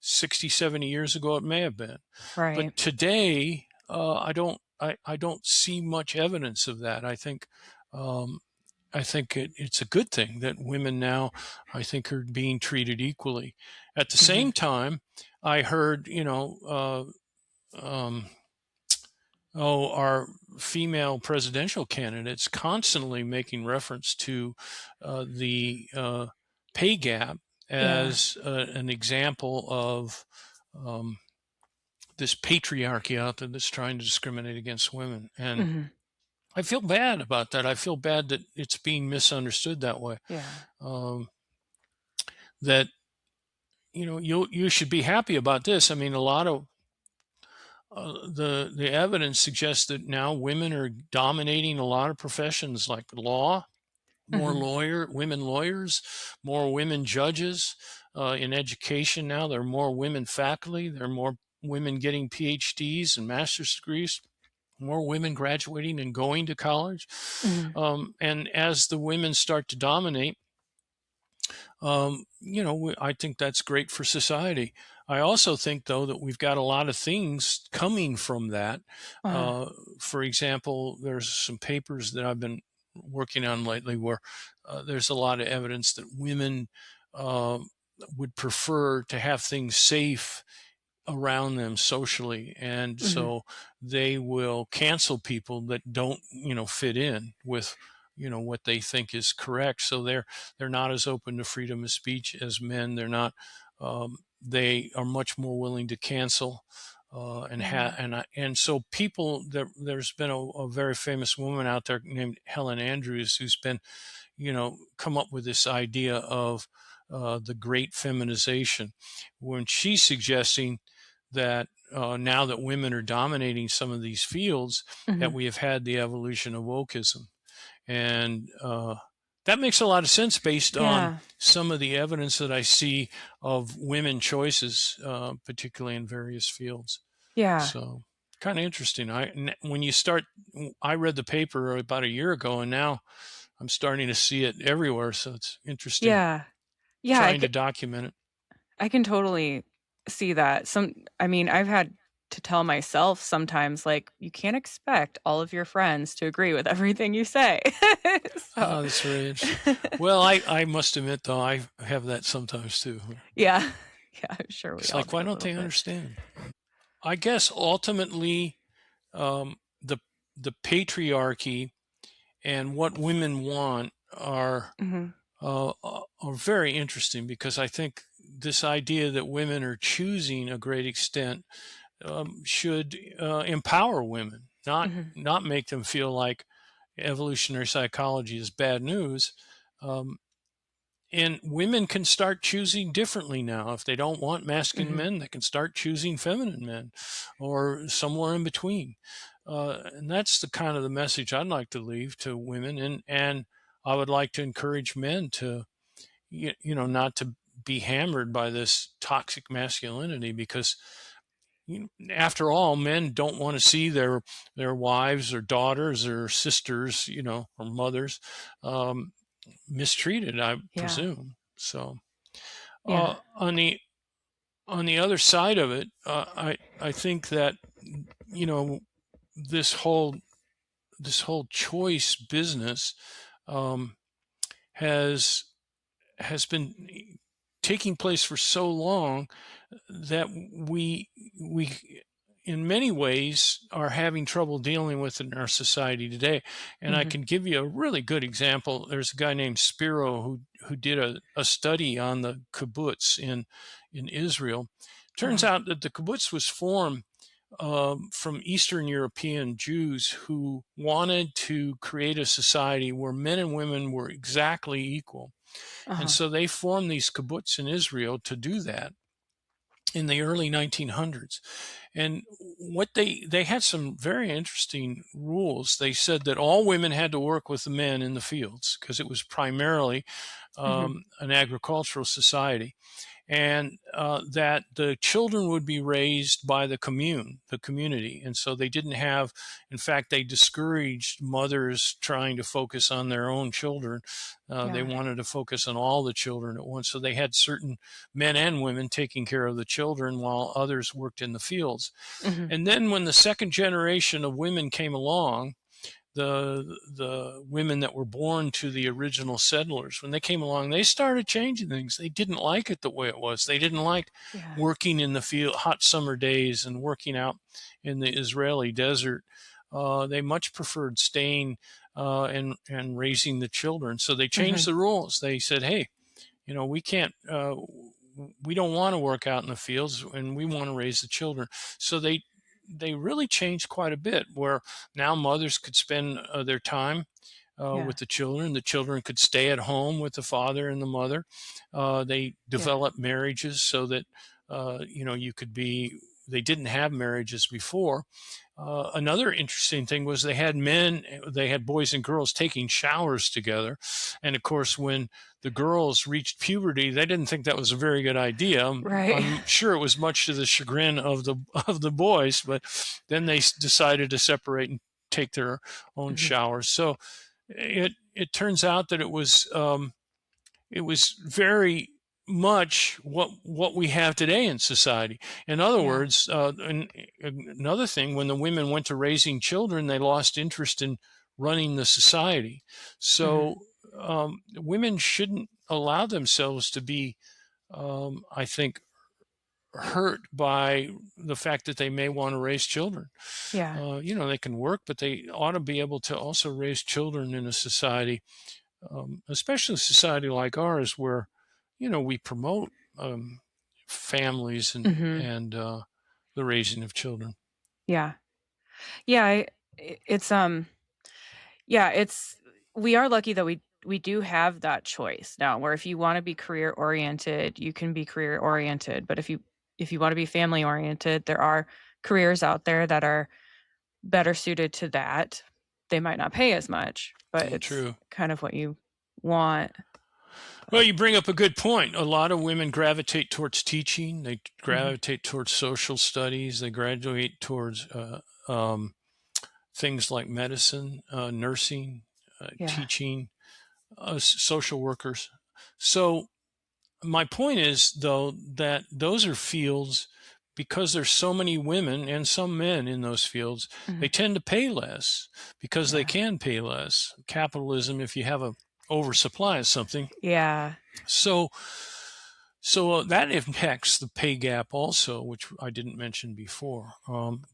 60, 70 years ago, it may have been. Right. But today, I don't see much evidence of that. Um, I think it's a good thing that women now, I think, are being treated equally. At the Mhm. same time, I heard, our female presidential candidates constantly making reference to the pay gap Yeah. as an example of this patriarchy out there that's trying to discriminate against women. And Mhm. I feel bad about that. I feel bad that it's being misunderstood that way. Yeah. Um, that you should be happy about this. I mean, a lot of the evidence suggests that now women are dominating a lot of professions like law, more Mhm. women lawyers, more women judges. In education now, there are more women faculty. There are more women getting PhDs and master's degrees. More women graduating and going to college. Mhm. And as the women start to dominate, I think that's great for society. I also think, though, that we've got a lot of things coming from that. Uh, Uh, for example, there's some papers that I've been working on lately where there's a lot of evidence that women uh, would prefer to have things safe around them socially, and hmm. so they will cancel people that don't fit in with what they think is correct. So they're not as open to freedom of speech as men. They're not they are much more willing to cancel Yeah. and so people there's been a very famous woman out there named Helen Andrews who's been come up with this idea of the great feminization, when she's suggesting that now that women are dominating some of these fields, that Hmm. we have had the evolution of wokeism. And that makes a lot of sense based on Yeah. some of the evidence that I see of women choices, particularly in various fields. Yeah. So kind of interesting. When you start, I read the paper about a year ago, and now I'm starting to see it everywhere. So it's interesting Yeah. Yeah. trying to document it. I can totally see that. I mean, I've had to tell myself sometimes, like, you can't expect all of your friends to agree with everything you say. So, Oh, that's very interesting. Well, I must admit, though, I have that sometimes too. yeah. Yeah, I'm sure we It's all like, do why a don't little they bit. understand? I guess ultimately, um, the the patriarchy and what women want Mhm. are very interesting, because I think this idea that women are choosing a great extent should empower women, Mhm. not make them feel like evolutionary psychology is bad news. Um, and women can start choosing differently now. If they don't want masculine Mhm. men, they can start choosing feminine men or somewhere in between. And that's the kind of the message I'd like to leave to women. And I would like to encourage men to, not to be hammered by this toxic masculinity, because after all, men don't want to see their wives or daughters or sisters, or mothers um, mistreated, I Yeah. presume. So Yeah. on the other side of it, I think that you know this whole this whole choice business um, has has been taking place for so long that we in many ways are having trouble dealing with it in our society today. And I Mhm. can give you a really good example. There's a guy named Spiro who did a study on the kibbutz in Israel. Turns Uh-huh. out that the kibbutz was formed from Eastern European Jews who wanted to create a society where men and women were exactly equal. And Uh-huh. so they formed these kibbutz in Israel to do that in the early 1900s. And what they had some very interesting rules. They said that all women had to work with the men in the fields, because it was primarily Mhm. an agricultural society, and that the children would be raised by the community. And so they didn't have, in fact, they discouraged mothers trying to focus on their own children. They Yeah. wanted to focus on all the children at once. So they had certain men and women taking care of the children while others worked in the fields. Mhm. And then when the second generation of women came along, the women that were born to the original settlers, when they came along, they started changing things. They didn't like it the way it was. They didn't like Yeah. working in the field hot summer days and working out in the Israeli desert. They much preferred staying and raising the children. So they changed Mhm. the rules. They said, hey, we can't we don't want to work out in the fields, and we want to raise the children. So they really changed quite a bit, where now mothers could spend their time Yeah. with the children could stay at home with the father and the mother. They Yeah. developed marriages so that you could be they didn't have marriages before. Another interesting thing was they had boys and girls taking showers together. And of course, when the girls reached puberty, they didn't think that was a very good idea. Right. I'm sure it was much to the chagrin of the of the boys, but then they decided to separate and take their own Mhm. showers. So it turns out that it was it was very much what we have today in society. In other Yeah. words, another thing, when the women went to raising children, they lost interest in running the society. Hmm. So women shouldn't allow themselves to be, I think, hurt by the fact that they may want to raise children. Yeah. They can work, but they ought to be able to also raise children in a society, especially a society like ours, where we promote families and Hmm. the raising of children. Yeah. Yeah. It's yeah, it's we are lucky that we do have that choice now, where if you want to be career oriented, you can be career oriented. But if you want to be family oriented, there are careers out there that are better suited to that. They might not pay as much, but it's True. kind of what you want. Well, But you bring up a good point. A lot of women gravitate towards teaching. They mhm. gravitate towards social studies. They graduate towards things like medicine, nursing, Yeah. teaching, social workers. So my point is, though, that those are fields, because there's so many women and some men in those fields, they Mhm. tend to pay less because they Yeah. can pay less. Capitalism, if you have a oversupply of something. Yeah. So that impacts the pay gap also, which I didn't mention before.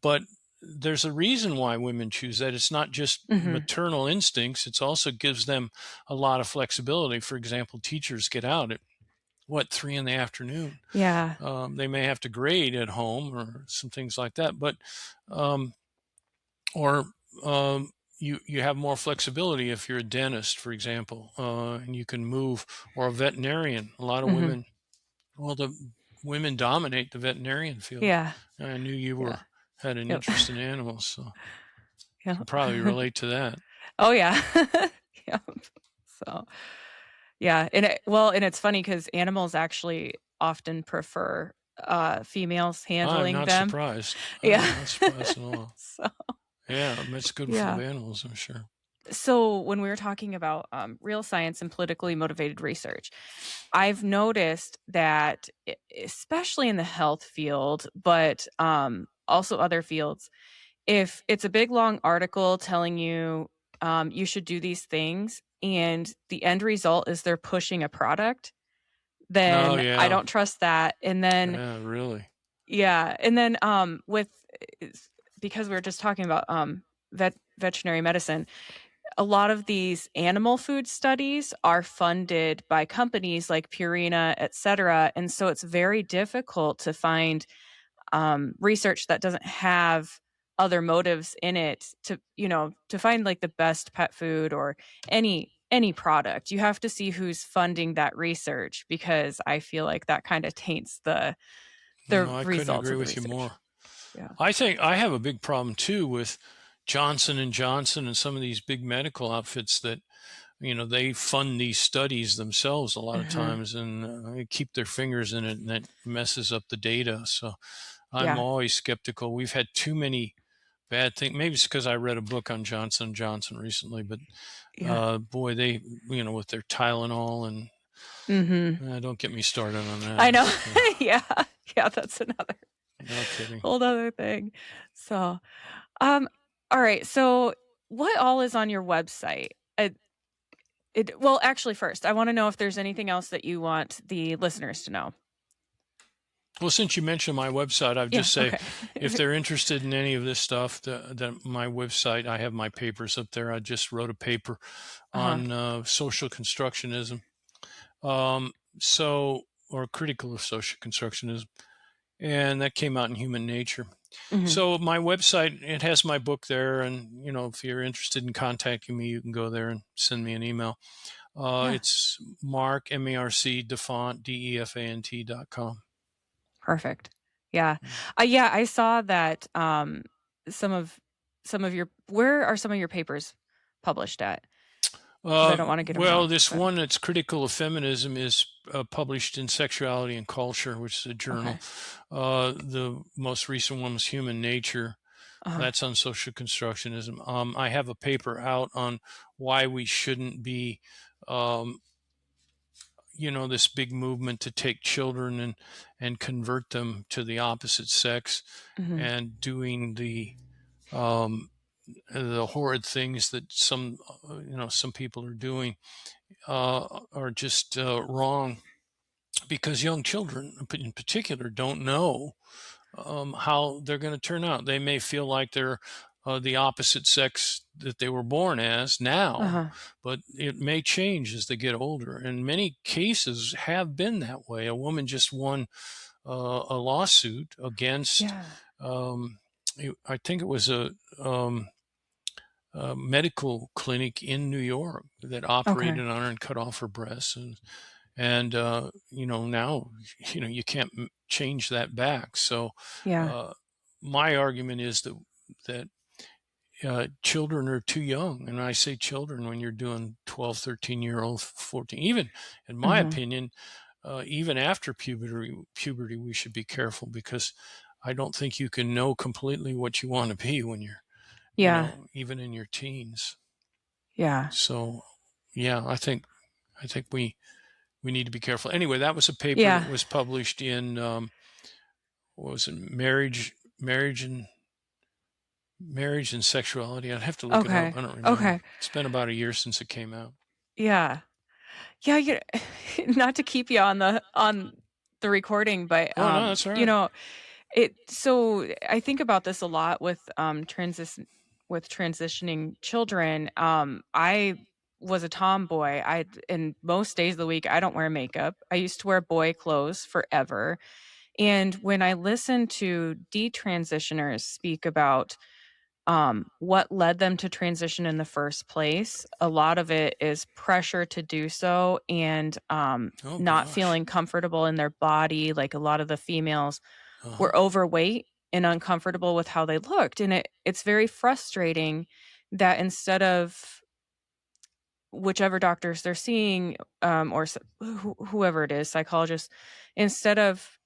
But there's a reason why women choose that. It's not just Mhm. maternal instincts. It also gives them a lot of flexibility. For example, teachers get out at 3 in the afternoon. Yeah. They may have to grade at home or some things like that, but um, or you have more flexibility if you're a dentist, for example, and you can move, or a veterinarian. A lot of Mhm. women, well, the women dominate the veterinarian field. Yeah. I knew you Yeah. had an Yep. interest in animals, so Yep. can probably relate to that. Oh, yeah. Yep. So, yeah, and it's funny because animals actually often prefer, females I'm handling not them. surprised. Yeah. I'm not surprised at all. So, Yeah, it's good for yeah. the animals, I'm sure. So, when we were talking about, real science and politically motivated research, I've noticed that especially in the health field, but, also other fields, if it's a big, long article telling you, you should do these things, and the end result is they're pushing a product, Oh then I yeah, don't trust that, and then yeah, really. yeah, and then, with is because we were just talking about, veterinary medicine, a lot of these animal food studies are funded by companies like Purina, etcetera, and so it's very difficult to find research that doesn't have other motives in it to find like the best pet food or any product. You have to see who's funding that research because I feel like that kind of taints the No, I couldn't results agree of the with you research. more. Yeah. I think I have a big problem too with Johnson and Johnson and some of these big medical outfits that they fund these studies themselves a lot of Mhm. times, and they keep their fingers in it, and that messes up the data. So I'm Yeah. always skeptical. We've had too many bad things. Maybe it's because I read a book on Johnson and Johnson recently, but Yeah. boy, they with their Tylenol, and Mhm. don't get me started on I that. know. Yeah. Yeah, that's another No kidding. whole other thing. So, um, all right. So, what all is on your website? Well, actually, first, I want to know if there's anything else that you want the listeners to know. Well, since you mentioned my website, I'd Yeah. just say Okay. if they're interested in any of this stuff, my website, I have my papers up there. I just wrote a paper Uh-huh. on social constructionism, um, so or critical of social constructionism, and that came out in Human Nature. Mhm. So my website, it has my book there, and if you're interested in contacting me, you can go there and send me an email. Yeah. It's Marc Marc Defant Defant.com. Perfect. Yeah. Yeah, I saw that some of your where are some of your papers published at? Because I don't want to get them Well, wrong. this But one that's critical of feminism is published in Sexuality and Culture, which is a journal. okay. The most recent one was Human Nature. Uh-huh. That's on social constructionism. I have a paper out on why we shouldn't be, um, this big movement to take children and convert them to the opposite sex, Hmm. and doing um, the horrid things that some people are doing are just wrong, because young children in particular don't know how they're going to turn out. They may feel like they're the opposite sex that they were born as now, Uh-huh. but it may change as they get older. And many cases have been that way. A woman just won a lawsuit against, Yeah. um, I think it was a medical clinic in New York that Okay. operated on her and cut off her breasts, and now you can't change that back. So Yeah. uh, my argument is that children are too young, and I say children when you're doing 12, 13-year old, 14, even in my Hmm. opinion, even after puberty we should be careful, because I don't think you can know completely what you want to be when you're Yeah. even in your teens. Yeah. So yeah, I think we need to be careful. Anyway, that was a paper that Yeah. was published in what was it, marriage and sexuality. I'd have to look it up. Okay. I don't remember. Okay. It's been about a year since it came out. Yeah. Yeah, not to keep you on the recording, but Oh no, that's all right. I think about this a lot with transitioning children. I was a tomboy. And most days of the week I don't wear makeup. I used to wear boy clothes forever. And when I listen to detransitioners speak about what led them to transition in the first place, a lot of it is pressure to do so, and Oh not gosh. feeling comfortable in their body. Like, a lot of the females Uh-huh. were overweight and uncomfortable with how they looked, and it's very frustrating that instead of whichever doctors they're seeing, or whoever it is, psychologists, instead of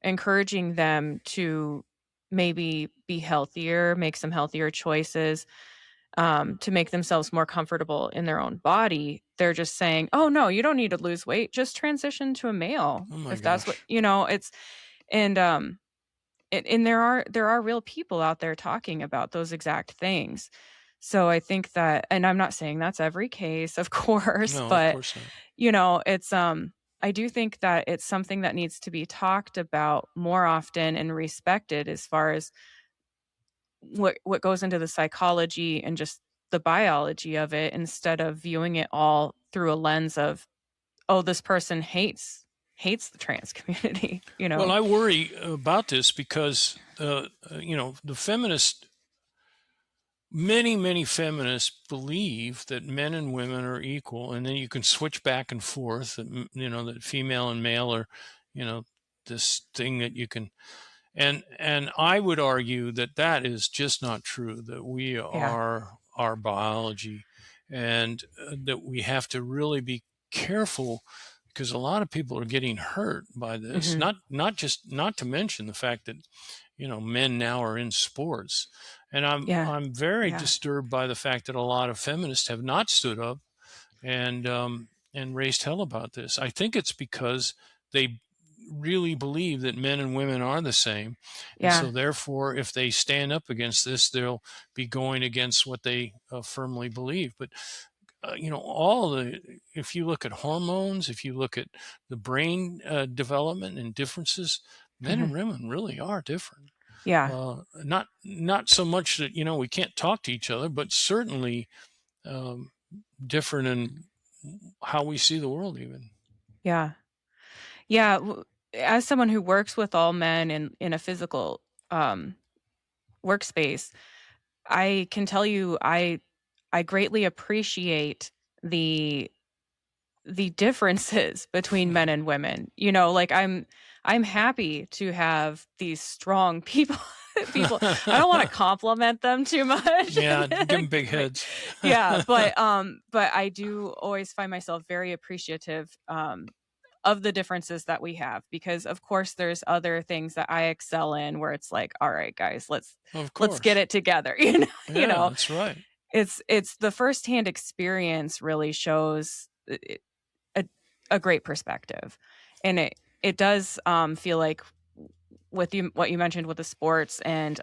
encouraging them to maybe be healthier, make some healthier choices, to make themselves more comfortable in their own body, they're just saying, "Oh no, you don't need to lose weight. Just transition to a male Oh my if that's what gosh. it's." And and there are real people out there talking about those exact things. So I think that, and I'm not saying that's every case, of course, No, of but course not. it's I do think that it's something that needs to be talked about more often and respected, as far as what goes into the psychology and just the biology of it, instead of viewing it all through a lens of, oh, this person hates the trans community, Well, I worry about this because the many feminists believe that men and women are equal, and then you can switch back and forth. That female and male are, this thing that you can. And I would argue that that is just not true. That we Yeah. are our biology, and that we have to really be careful, because a lot of people are getting hurt by this. Mhm. Not to mention the fact that men now are in sports, and Yeah. I'm very Yeah. disturbed by the fact that a lot of feminists have not stood up and raised hell about this. I think it's because they really believe that men and women are the same, and Yeah. so therefore, if they stand up against this, they'll be going against what they firmly believe. But if you look at hormones, if you look at the brain development and differences, men and Mhm. women really are different. Yeah. Not so much that we can't talk to each other, but certainly um, different in how we see the world, even. Yeah. Yeah, as someone who works with all men in a physical, um, workspace, I can tell you I greatly appreciate the differences between men and women. Like, I'm happy to have these strong people. People, I don't want to compliment them too much. Yeah, give them big 'Cause heads. yeah, but I do always find myself very appreciative of the differences that we have, because of course there's other things that I excel in, where it's like, all right guys, Of let's get course. it together. Yeah, that's right. It's the firsthand experience really shows, a great perspective. And it does feel like with what you mentioned with the sports, and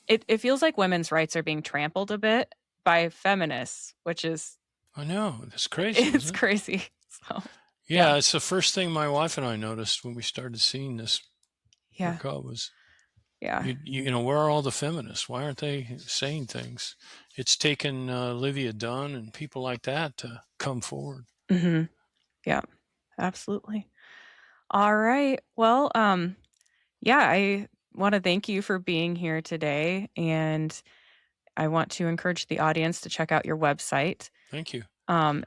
it feels like women's rights are being trampled a bit by feminists, which is I know. That's crazy, it's isn't it? crazy. So yeah, Yeah, it's the first thing my wife and I noticed when we started seeing this yeah, work out was, yeah. where are all the feminists? Why aren't they saying things? It's taken Olivia Dunn and people like that to come forward. Hmm. Yeah, absolutely. All right. Well, yeah, I want to thank you for being here today, and I want to encourage the audience to check out your website. Thank you.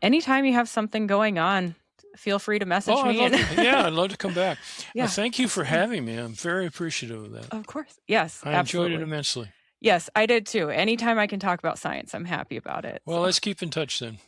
Anytime you have something going on, feel free to Oh, message I'd me. love And to. Yeah, I'd love to come back. yeah, Thank you for absolutely. having me. I'm very appreciative of that. Of course. Yes, I enjoyed it absolutely. immensely. Yes, I did too. Anytime I can talk about science, I'm happy about it. Well, So, let's keep in touch then.